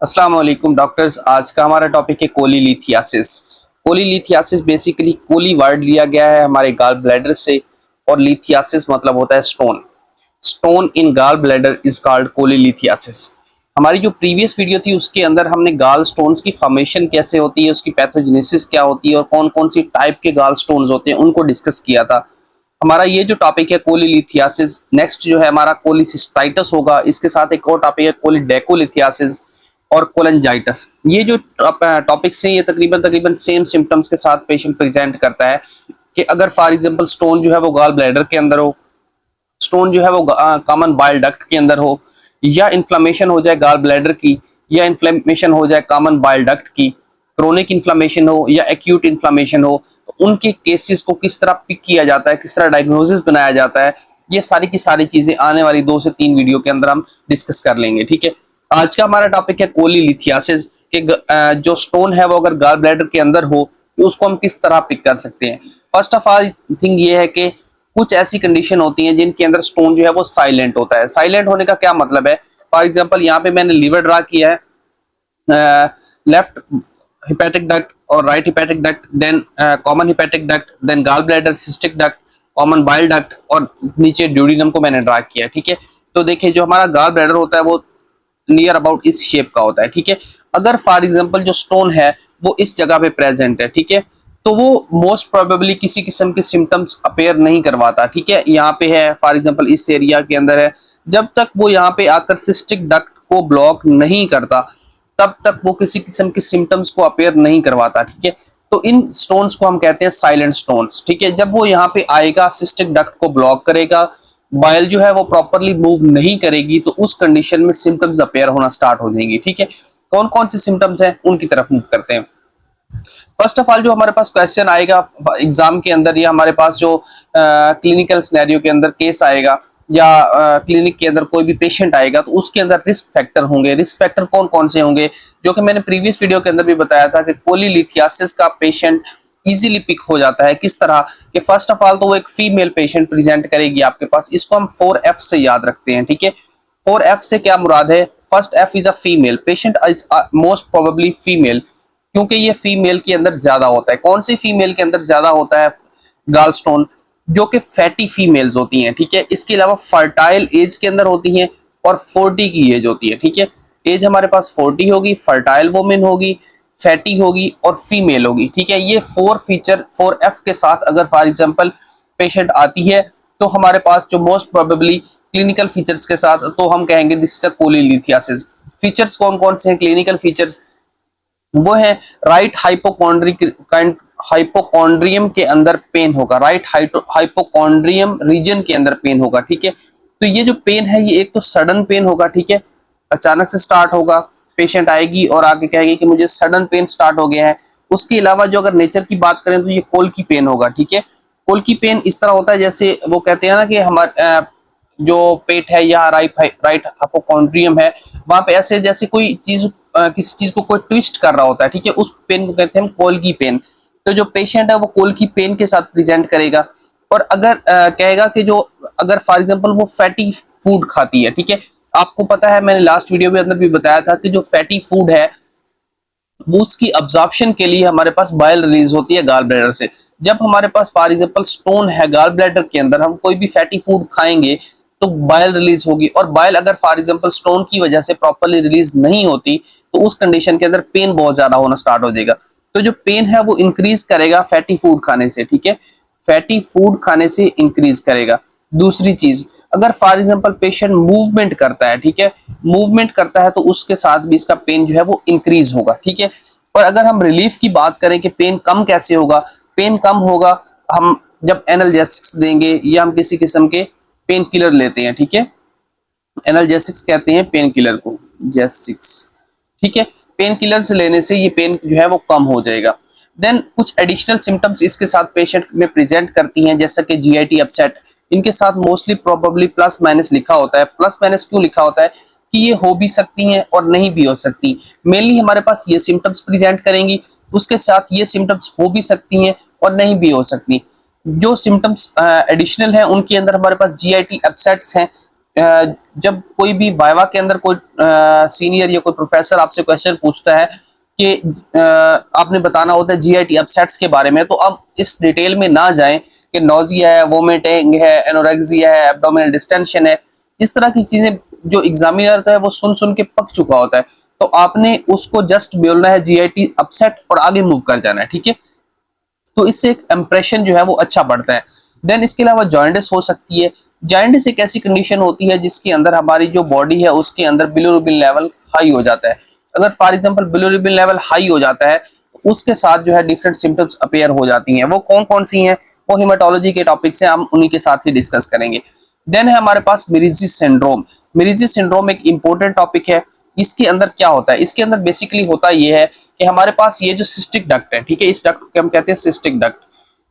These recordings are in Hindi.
अस्सलाम वालेकुम डॉक्टर्स। आज का हमारा टॉपिक है cholelithiasis. Cholelithiasis basically chole word लिया गया है हमारे गाल ब्लैडर से, और लिथियासिस मतलब होता है stone. Stone in gall bladder is called कोलीलिथियासिस। हमारी जो प्रीवियस वीडियो थी उसके अंदर हमने गाल स्टोन्स की फॉर्मेशन कैसे होती है, उसकी पैथोजेनेसिस क्या होती है और कौन कौन सी टाइप के गाल स्टोन्स होते हैं उनको डिस्कस किया था। हमारा ये जो टॉपिक है कोलीलिथियासिस, नेक्स्ट जो है हमारा कोलिसिस्टाइटिस होगा। इसके साथ एक और टॉपिक है कोलीडेकोलिथियासिस और कोलेंजाइटिस। ये जो टॉपिक्स हैं ये तकरीबन तकरीबन सेम सिम्टम्स के साथ पेशेंट प्रेजेंट करता है कि अगर फॉर एग्जांपल स्टोन जो है वो गाल ब्लैडर के अंदर हो, स्टोन जो है वो कॉमन बाइल डक्ट के अंदर हो, या इन्फ्लेमेशन हो जाए गाल ब्लैडर की, या इन्फ्लेमेशन हो जाए कॉमन बाइल डक्ट की, क्रोनिक इन्फ्लेमेशन हो या एक्यूट इन्फ्लेमेशन हो, तो उनके केसेस को किस तरह पिक किया जाता है, किस तरह डायग्नोसिस बनाया जाता है, ये सारी की सारी चीजें आने वाली 2 से 3 वीडियो के अंदर हम डिस्कस कर लेंगे। ठीक है, आज का हमारा टॉपिक है कोलीलिथियासिस के जो स्टोन है वो अगर गाल ब्लैडर के अंदर हो तो उसको हम किस तरह पिक कर सकते हैं। फर्स्ट ऑफ ऑल थिंग ये है कि कुछ ऐसी कंडीशन होती हैं जिनके अंदर स्टोन जो है वो साइलेंट होता है। साइलेंट होने का क्या मतलब है? फॉर एग्जांपल यहाँ पे मैंने लीवर ड्रा किया है, लेफ्ट hepatic duct और right hepatic duct, then common hepatic duct, then gall bladder, cystic duct, common bile duct और नीचे ड्यूडिनम को मैंने ड्रा किया। ठीक है, तो देखिए जो हमारा गाल ब्लैडर होता है वो नियर अबाउट इस शेप का होता है। ठीक है, अगर फॉर एग्जांपल जो स्टोन है वो इस जगह पे प्रेजेंट है, ठीक है, तो वो मोस्ट प्रोबेबली किसी किस्म के सिम्टम्स अपेयर नहीं करवाता। ठीक है, यहाँ पे है फॉर एग्जांपल इस एरिया के अंदर है, जब तक वो यहाँ पे आकर सिस्टिक डक्ट को ब्लॉक नहीं करता तब तक वो किसी किस्म के सिम्टम्स को अपेयर नहीं करवाता। ठीक है, तो इन स्टोन्स को हम कहते हैं साइलेंट स्टोन्स। ठीक है, जब वो यहाँ पे आएगा सिस्टिक डक्ट को ब्लॉक करेगा, बाइल जो है वो प्रॉपरली मूव नहीं करेगी, तो उस कंडीशन में सिम्टम्स अपेयर होना स्टार्ट हो जाएंगे। ठीक है, कौन कौन से सिम्टम्स हैं उनकी तरफ मूव करते हैं। फर्स्ट ऑफ ऑल जो हमारे पास क्वेश्चन आएगा एग्जाम के अंदर, या हमारे पास जो क्लिनिकल सिनेरियो के अंदर केस आएगा या क्लिनिक के अंदर कोई भी पेशेंट आएगा, तो उसके अंदर रिस्क फैक्टर होंगे। रिस्क फैक्टर कौन कौन से होंगे, जो कि मैंने प्रीवियस वीडियो के अंदर भी बताया था कि कोलीलिथियासिस का पेशेंट इजीली पिक हो जाता है। किस तरह कि फर्स्ट ऑफ ऑल तो वो एक फीमेल पेशेंट प्रेजेंट करेगी आपके पास, इसको हम 4F से याद रखते हैं। ठीक है, 4F से क्या मुराद है? First F is a female, patient is most probably female, क्योंकि ये फीमेल के अंदर ज्यादा होता है। कौन सी फीमेल के अंदर ज्यादा होता है गाल स्टोन? जो कि फैटी फीमेल्स होती हैं। ठीक है, इसके अलावा फर्टाइल एज के अंदर होती हैं और 40 की एज होती है। ठीक है, एज हमारे पास 40 होगी, फर्टाइल वुमेन होगी, फैटी होगी और फीमेल होगी। ठीक है, ये 4 फीचर 4F के साथ अगर फॉर एग्जांपल पेशेंट आती है तो हमारे पास जो मोस्ट प्रोबेबली क्लिनिकल फीचर्स के साथ, तो हम कहेंगे दिस इज अ कोलीलिथियासिस। फीचर्स कौन कौन से हैं क्लिनिकल फीचर्स? वो है राइट हाइपोकॉन्ड्रियम के अंदर पेन होगा, राइट हाइपोकॉन्ड्रियम रीजन के अंदर पेन होगा। ठीक है, तो ये जो पेन है ये एक तो सडन पेन होगा। ठीक है, अचानक से स्टार्ट होगा, पेशेंट आएगी और आगे कहेगी कि मुझे सडन पेन स्टार्ट हो गया है। उसके अलावा जो अगर नेचर की बात करें तो ये कोल की पेन होगा। ठीक है, कोल की पेन इस तरह होता है जैसे वो कहते हैं ना कि हमारे जो पेट है या राइट हाइपोकॉन्ड्रियम है, वहां पे ऐसे जैसे कोई चीज किसी चीज को कोई ट्विस्ट कर रहा होता है। ठीक है, उस पेन को कहते हैं हम कोल की पेन। तो जो पेशेंट है वो कोल की पेन के साथ प्रेजेंट करेगा। और अगर कहेगा कि जो अगर फॉर एग्जांपल वो फैटी फूड खाती है, ठीक है, आपको पता है मैंने लास्ट वीडियो में अंदर भी बताया था कि जो फैटी फूड है वो उसकी अब्जॉर्प्शन के लिए हमारे पास बाइल रिलीज होती है गाल ब्लैडर से। जब हमारे पास फॉर एग्जांपल स्टोन है गाल ब्लैडर के अंदर, हम कोई भी फैटी फूड खाएंगे तो बाइल रिलीज होगी, और बाइल अगर फॉर एग्जांपल स्टोन की वजह से प्रॉपरली रिलीज नहीं होती तो उस कंडीशन के अंदर पेन बहुत ज्यादा होना स्टार्ट हो जाएगा। तो जो पेन है वो इंक्रीज करेगा फैटी फूड खाने से। ठीक है, फैटी फूड खाने से इंक्रीज करेगा। दूसरी चीज, अगर फॉर एग्जांपल पेशेंट मूवमेंट करता है, ठीक है, मूवमेंट करता है तो उसके साथ भी इसका पेन जो है वो इंक्रीज होगा। ठीक है, और अगर हम रिलीफ की बात करें कि पेन कम कैसे होगा, पेन कम होगा हम जब एनाल्जेसिक्स देंगे या हम किसी किस्म के पेन किलर लेते हैं। ठीक है, एनाल्जेसिक्स कहते हैं पेन किलर को, जेसिक्स। ठीक है, पेन किलर से लेने से ये पेन जो है वो कम हो जाएगा। देन कुछ एडिशनल सिम्टम्स इसके साथ पेशेंट में प्रेजेंट करती हैं, जैसा कि जीआईटी अपसेट। इनके साथ मोस्टली प्रोबेबली प्लस माइनस लिखा होता है। प्लस माइनस क्यों लिखा होता है? कि ये हो भी सकती हैं और नहीं भी हो सकती। मेनली हमारे पास ये सिम्टम्स प्रेजेंट करेंगी, उसके साथ ये सिम्टम्स हो भी सकती हैं और नहीं भी हो सकती। जो सिम्टम्स एडिशनल हैं उनके अंदर हमारे पास जीआईटी अपसेट्स हैं, जब कोई भी वाइवा के अंदर कोई सीनियर या कोई प्रोफेसर आपसे क्वेश्चन पूछता है कि आपने बताना होता है जीआईटी अपसेट्स के बारे में, तो अब इस डिटेल में ना जाएं कि नोजिया है, वोमिटिंग है, एनोरेक्सिया है, एब्डोमिनल डिस्टेंशन है, इस तरह की चीजें जो एग्जामिनर है वो सुन सुन के पक चुका होता है। तो आपने उसको जस्ट बोलना है जीआईटी अपसेट और आगे मूव कर जाना है, ठीक है। तो इससे एक इंप्रेशन जो है वो अच्छा बढ़ता है। देन इसके अलावा जॉइंटिस हो सकती है। जॉइंटिस एक ऐसी कंडीशन होती है जिसके अंदर हमारी जो बॉडी है उसके अंदर बिलिरुबिन लेवल हाई हो जाता है। अगर for example bilirubin level high हो जाता है तो उसके साथ जो है डिफरेंट सिम्टम्स अपीयर हो जाती हैं। वो कौन कौन सी हैं, वो हिमेटोलॉजी के टॉपिक से हम उन्हीं के साथ ही डिस्कस करेंगे। देन है हमारे पास मिरीजी सिंड्रोम। मिरीजी सिंड्रोम एक इंपॉर्टेंट टॉपिक है। इसके अंदर क्या होता है, इसके अंदर बेसिकली होता यह है कि हमारे पास ये जो सिस्टिक डक्ट है, ठीक है, इस डक्ट को हम कहते हैं सिस्टिक डक्ट।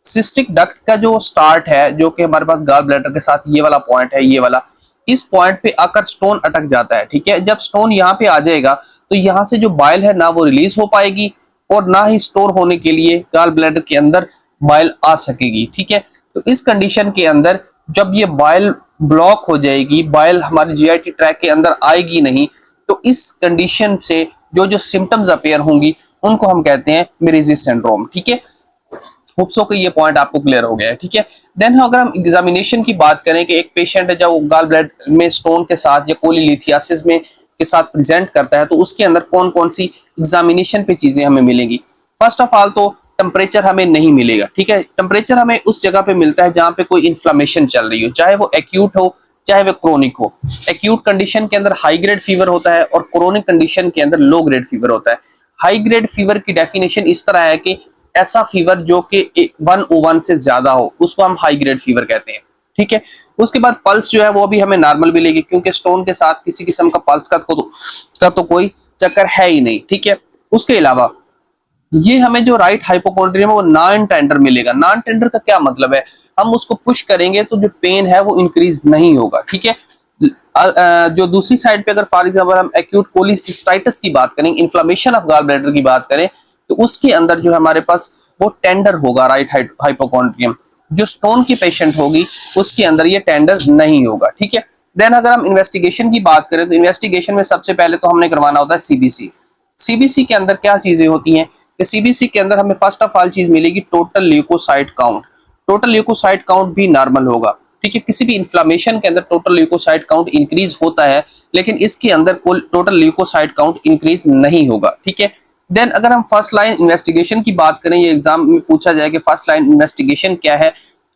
सिस्टिक डक्ट का जो स्टार्ट है, जो कि हमारे पास गॉल ब्लैडर के साथ ये वाला पॉइंट है, ये वाला, इस पॉइंट पे आकर स्टोन अटक जाता है, ठीक है। जब स्टोन यहाँ पे आ जाएगा तो यहाँ से जो बाइल है ना वो रिलीज हो पाएगी और ना ही स्टोर होने के लिए गॉल ब्लैडर के अंदर बाइल आ सकेगी, ठीक है। तो इस कंडीशन के अंदर जब ये बाइल ब्लॉक हो जाएगी, बाइल हमारे जीआईटी ट्रैक के अंदर आएगी नहीं, तो इस कंडीशन से जो जो सिम्टम्स अपीयर होंगी उनको हम कहते हैं मिरीजी सिंड्रोम, ठीक है। होप्सो कि ये पॉइंट आपको क्लियर हो गया है, ठीक है। देन अगर हम एग्जामिनेशन की बात करें कि एक पेशेंट है जब गॉल ब्लैडर में स्टोन के साथ या कोलीलिथियासिस में के साथ प्रेजेंट करता है तो उसके अंदर कौन कौन सी एग्जामिनेशन पे चीजें हमें मिलेंगी। फर्स्ट ऑफ ऑल तो टेम्परेचर हमें नहीं मिलेगा, ठीक है। टेम्परेचर हमें उस जगह पे मिलता है जहां पे कोई इन्फ्लेमेशन चल रही हो, चाहे वो एक्यूट हो चाहे वो क्रोनिक हो। एक्यूट कंडीशन के अंदर हाई ग्रेड फीवर होता है और क्रोनिक कंडीशन के अंदर लो ग्रेड फीवर होता है। हाई ग्रेड फीवर की डेफिनेशन इस तरह है कि ऐसा फीवर जो कि 101 से ज्यादा हो उसको हम हाई ग्रेड फीवर कहते हैं, ठीक है। उसके बाद पल्स जो है वो भी हमें नॉर्मल मिलेगी क्योंकि स्टोन के साथ किसी किस्म का पल्स का तो कोई चक्कर है ही नहीं, ठीक है। उसके अलावा ये हमें जो राइट हाइपोकॉन्ड्रियम है वो नॉन टेंडर मिलेगा। नॉन टेंडर का क्या मतलब है, हम उसको पुश करेंगे तो जो पेन है वो इंक्रीज नहीं होगा, ठीक है। जो दूसरी साइड पे अगर फॉर एग्जांपल हम एक्यूट कोलिसिस्टाइटिस की बात करें, इन्फ्लेमेशन ऑफ गॉल ब्लैडर की बात करें, तो उसके अंदर जो है हमारे पास वो टेंडर होगा राइट हाइपोकॉन्ड्रियम। जो स्टोन की पेशेंट होगी उसके अंदर ये टेंडर नहीं होगा, ठीक है। देन अगर हम इन्वेस्टिगेशन की बात करें तो इन्वेस्टिगेशन में सबसे पहले तो हमने करवाना होता है सीबीसी। सीबीसी के अंदर क्या चीजें होती हैं कि सीबीसी के अंदर हमें फर्स्ट ऑफ ऑल चीज मिलेगी total leucocyte count. Total leucocyte count भी नॉर्मल होगा, ठीक है। किसी भी इन्फ्लेमेशन के अंदर टोटल ल्यूकोसाइट काउंट इंक्रीज होता है लेकिन इसके अंदर टोटल ल्यूकोसाइट काउंट इंक्रीज नहीं होगा, ठीक है। देन अगर हम फर्स्ट लाइन इन्वेस्टिगेशन की बात करें, ये एग्जाम में पूछा जाए कि फर्स्ट लाइन इन्वेस्टिगेशन क्या है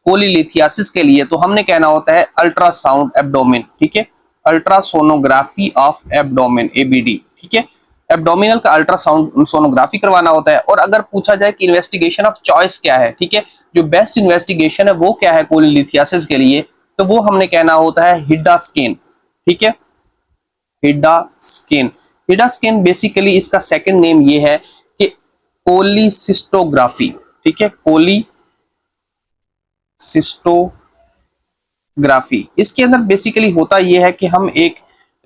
कोलिलिथियासिस के लिए, तो हमने कहना होता है अल्ट्रासाउंड एब्डोमेन, ठीक है। अल्ट्रासोनोग्राफी ऑफ एब्डोमेन, एबीडी, ठीक है। एब्डोमिनल का अल्ट्रासाउंड सोनोग्राफी करवाना होता है। और अगर पूछा जाए कि इन्वेस्टिगेशन ऑफ चॉइस क्या है, ठीक है, जो बेस्ट इन्वेस्टिगेशन है वो क्या है कोलिलिथियासिस के लिए, तो वो हमने कहना होता है हिडा स्कैन, ठीक है। हिडा स्कैन, हिडा स्कैन बेसिकली इसका सेकंड नेम ये है कि कोलिसिस्टोग्राफी, ठीक है, कोलिसिस्टोग्राफी। इसके अंदर बेसिकली होता यह है कि हम एक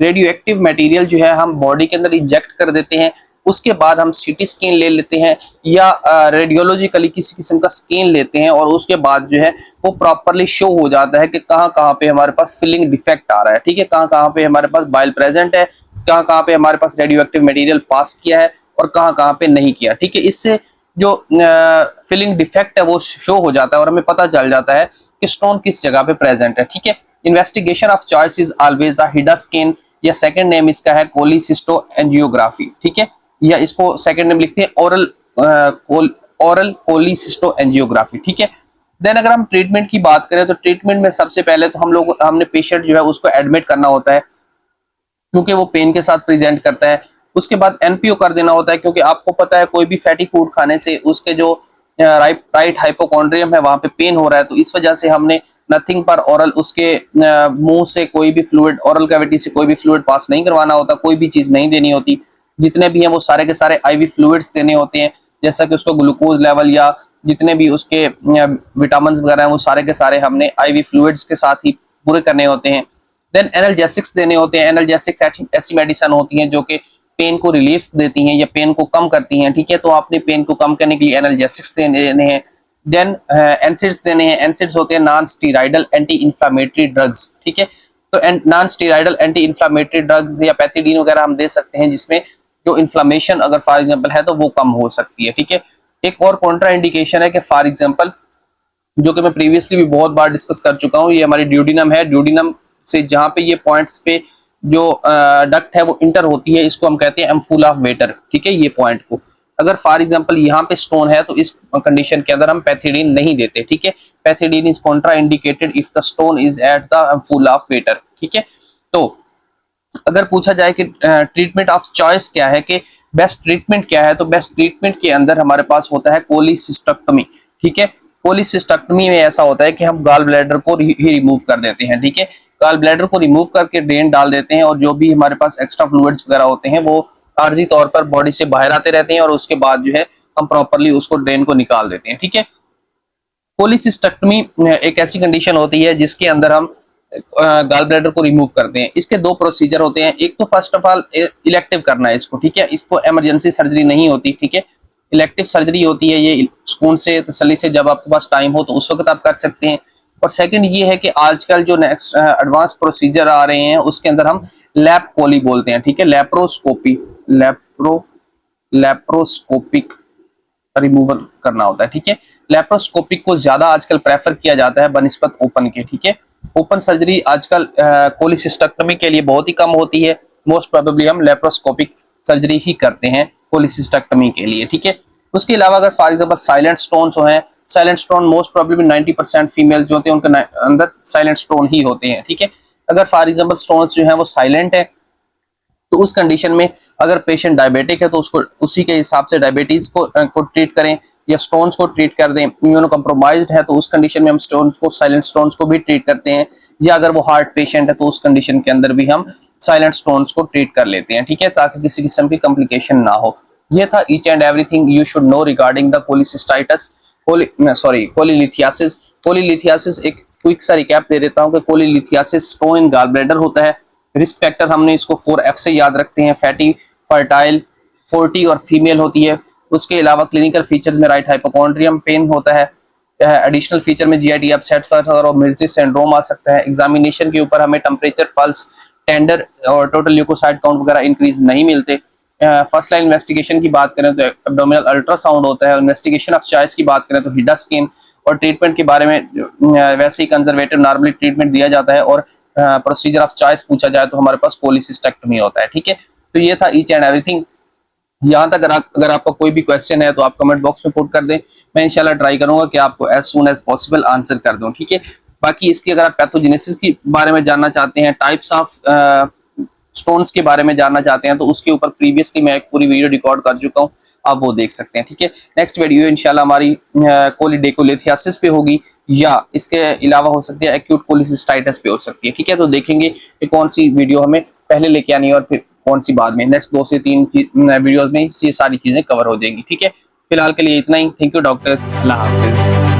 रेडियो एक्टिव मटेरियल जो है हम बॉडी के अंदर इंजेक्ट कर देते हैं, उसके बाद हम सीटी स्कैन ले लेते हैं या रेडियोलॉजिकली किसी किस्म का स्कैन लेते हैं और उसके बाद जो है वो प्रॉपरली शो हो जाता है कि कहाँ कहाँ पे हमारे पास फिलिंग डिफेक्ट आ रहा है, ठीक है, कहाँ कहाँ पे हमारे पास बाइल प्रेजेंट है, कहाँ कहाँ पे हमारे पास रेडियो एक्टिव मटेरियल पास किया है और कहाँ कहाँ पे नहीं किया, ठीक है। इससे जो फिलिंग डिफेक्ट है वो शो हो जाता है और हमें पता चल जाता है कि स्टोन किस जगह पे प्रेजेंट है, ठीक है। Investigation of choice is always a HIDA scan, या सेकंड नेम इसका है कोलिसिस्टो एंजियोग्राफी, ठीक है, या इसको सेकंड नेम लिखते हैं ओरल कोलिसिस्टो एंजियोग्राफी, ठीक है। देन अगर हम ट्रीटमेंट की बात करें तो ट्रीटमेंट में सबसे पहले तो हमने पेशेंट जो है उसको एडमिट करना होता है क्योंकि वो पेन के साथ प्रेजेंट करता है। उसके बाद एनपीओ कर देना होता है क्योंकि आपको पता है कोई भी फैटी फूड खाने से उसके जो राइट हाइपोकॉन्ड्रियम है वहां पे पेन हो रहा है, तो इस वजह से हमने नथिंग पर ओरल उसके मुंह से कोई भी फ्लूइड, ओरल कैविटी से कोई भी फ्लूइड पास नहीं करवाना होता, कोई भी चीज नहीं देनी होती। जितने भी हैं वो सारे के सारे आईवी फ्लूइड्स देने होते हैं, जैसा कि उसको ग्लूकोज लेवल या जितने भी उसके विटामिन वगैरह हैं वो सारे के सारे हमने आईवी फ्लूइड्स के साथ ही पूरे करने होते हैं। देन एनाल्जेसिक्स देने होते हैं। एनाल्जेसिक्स ऐसी मेडिसिन होती हैं जो कि पेन को रिलीफ देती हैं या पेन को कम करती हैं, ठीक है, तो आपने पेन को कम करने के लिए एनाल्जेसिक्स देने हैं। देन एनसिड्स देने हैं। एनसिड्स होते हैं non steroidal anti inflammatory drugs, ठीक है। तो non steroidal anti inflammatory drug या पैथिडीन वगैरह हम दे सकते हैं, जिसमें जो इन्फ्लेमेशन अगर फॉर एग्जांपल है तो वो कम हो सकती है। ठीक है, एक और कॉन्ट्रा इंडिकेशन है कि फॉर एग्जांपल जो कि मैं प्रीवियसली भी बहुत बार डिस्कस कर चुका हूँ, ये हमारी ड्यूडिनम है। ड्यूडिनम से जहाँ पे ये पॉइंट्स पे जो डक्ट है वो इंटर होती है, इसको हम कहते हैं एम्फूला ऑफ वेटर। ठीक है, ये पॉइंट को अगर फॉर एग्जांपल यहाँ पे स्टोन है तो इस कंडीशन के अंदर हम पैथिडीन नहीं देते। ठीक है, pethidine is contraindicated if the stone is at the ampulla of Vater. ठीक है, तो अगर पूछा जाए कि ट्रीटमेंट ऑफ चॉइस क्या है, कि बेस्ट ट्रीटमेंट क्या है, तो बेस्ट ट्रीटमेंट के अंदर हमारे पास होता है कोलिसिस्टेक्टमी। ठीक है, कोलिसिस्टेक्टमी में ऐसा होता है कि हम गॉल ब्लैडर को ही रिमूव कर देते हैं। ठीक है, गॉल ब्लैडर को रिमूव करके ड्रेन डाल देते हैं, और जो भी हमारे पास एक्स्ट्रा फ्लूइड्स वगैरह होते हैं वो आर्जी तौर पर बॉडी से बाहर आते रहते हैं, और उसके बाद जो है हम प्रॉपरली उसको ड्रेन को निकाल देते हैं। ठीक है, कोलिसिस्टेक्टमी एक ऐसी कंडीशन होती है जिसके अंदर हम गॉल ब्लैडर को रिमूव करते हैं। इसके दो प्रोसीजर होते हैं। एक तो फर्स्ट ऑफ ऑल इलेक्टिव करना है इसको। ठीक है, इसको इमरजेंसी सर्जरी नहीं होती। ठीक है, इलेक्टिव सर्जरी होती है, ये सुकून से तसल्ली से जब आपके पास टाइम हो तो उस वक्त आप कर सकते हैं। और सेकंड ये है कि आजकल जो नेक्स्ट एडवांस प्रोसीजर आ रहे हैं उसके अंदर हम लैप कोली बोलते हैं। ठीक है, लेप्रोस्कोपी, लेप्रोस्कोपिक रिमूवल करना होता है। ठीक है, लेप्रोस्कोपिक को ज्यादा आजकल प्रेफर किया जाता है बनिस्बत ओपन के। ठीक है, ओपन सर्जरी आजकल कोलिसिस्टेक्टमी के लिए बहुत ही कम होती है। मोस्ट प्रोबेबली हम लेप्रोस्कोपिक सर्जरी ही करते हैं कोलिसिस्टेक्टमी के लिए। ठीक है, उसके अलावा अगर फॉर एग्जांपल साइलेंट स्टोन्स हैं, silent stone most probably 90% female जो होते हैं उनके अंदर साइलेंट स्टोन ही होते हैं। ठीक है, अगर फॉर एग्जांपल स्टोन्स जो है वो साइलेंट है तो उस कंडीशन में अगर पेशेंट डायबिटिक है तो उसको उसी के हिसाब से डायबिटीज को ट्रीट करें, या स्टोन्स को ट्रीट कर दें। इम्यूनो कम्प्रोमाइज्ड है तो उस कंडीशन में हम स्टोन्स को, साइलेंट स्टोन्स को भी ट्रीट करते हैं, या अगर वो हार्ट पेशेंट है तो उस कंडीशन के अंदर भी हम साइलेंट स्टोन्स को ट्रीट कर लेते हैं। ठीक है, ताकि किसी किस्म की कॉम्प्लिकेशन ना हो। ये था each and everything you should know regarding the cholecystitis, cholelithiasis. Cholelithiasis एक क्विक सा रिकैप दे देता हूँ कि cholelithiasis stone in gall bladder होता है। रिस्क फैक्टर हमने इसको 4F से याद रखते हैं, फैटी, फर्टाइल, 40 और फीमेल होती है। उसके अलावा क्लिनिकल फीचर्स में राइट हाइपोकॉन्ड्रियम पेन होता है। एडिशनल फीचर में GIT अपसेट और मिर्जी सिंड्रोम आ सकता है। एग्जामिनेशन के ऊपर हमें टेम्परेचर, पल्स, टेंडर और टोटल ल्यूकोसाइट काउंट वगैरह इंक्रीज नहीं मिलते। फर्स्ट लाइन इन्वेस्टिगेशन की बात करें तो एब्डोमिनल अल्ट्रासाउंड होता है। इन्वेस्टिगेशन ऑफ चॉइस की बात करें तो हिडा स्किन। और ट्रीटमेंट के बारे में वैसे ही कंजर्वेटिव नॉर्मली ट्रीटमेंट दिया जाता है, और प्रोसीजर ऑफ चॉइस पूछा जाए तो हमारे पास कोलिसिस्टेक्टमी होता है। ठीक है, तो ये था ईच एंड एवरीथिंग। यहाँ तक अगर आपका कोई भी क्वेश्चन है तो आप कमेंट बॉक्स में पुट कर दें, मैं इंशाल्लाह ट्राई करूंगा कि आपको as soon as possible answer कर दूं। ठीक है, बाकी इसकी अगर आप पैथोजेनेसिस के बारे में जानना चाहते हैं, टाइप्स ऑफ स्टोन्स के बारे में जानना चाहते हैं, तो उसके ऊपर प्रीवियसली मैं एक पूरी वीडियो रिकॉर्ड कर चुका हूँ, आप वो देख सकते हैं। ठीक है, नेक्स्ट वीडियो इंशाल्लाह हमारी कोलिडेकोलिथियासिस पे होगी, या इसके अलावा हो सकती है एक्यूट कोलिसिस्टाइटिस पे हो सकती है। ठीक है, तो देखेंगे कि कौन सी वीडियो हमें पहले लेके आनी है और फिर कौन सी बाद में। नेक्स्ट 2 से 3 वीडियोस में ये सारी चीजें कवर हो जाएंगी। ठीक है, फिलहाल के लिए इतना ही। थैंक यू डॉक्टर, अल्लाह हाफिज।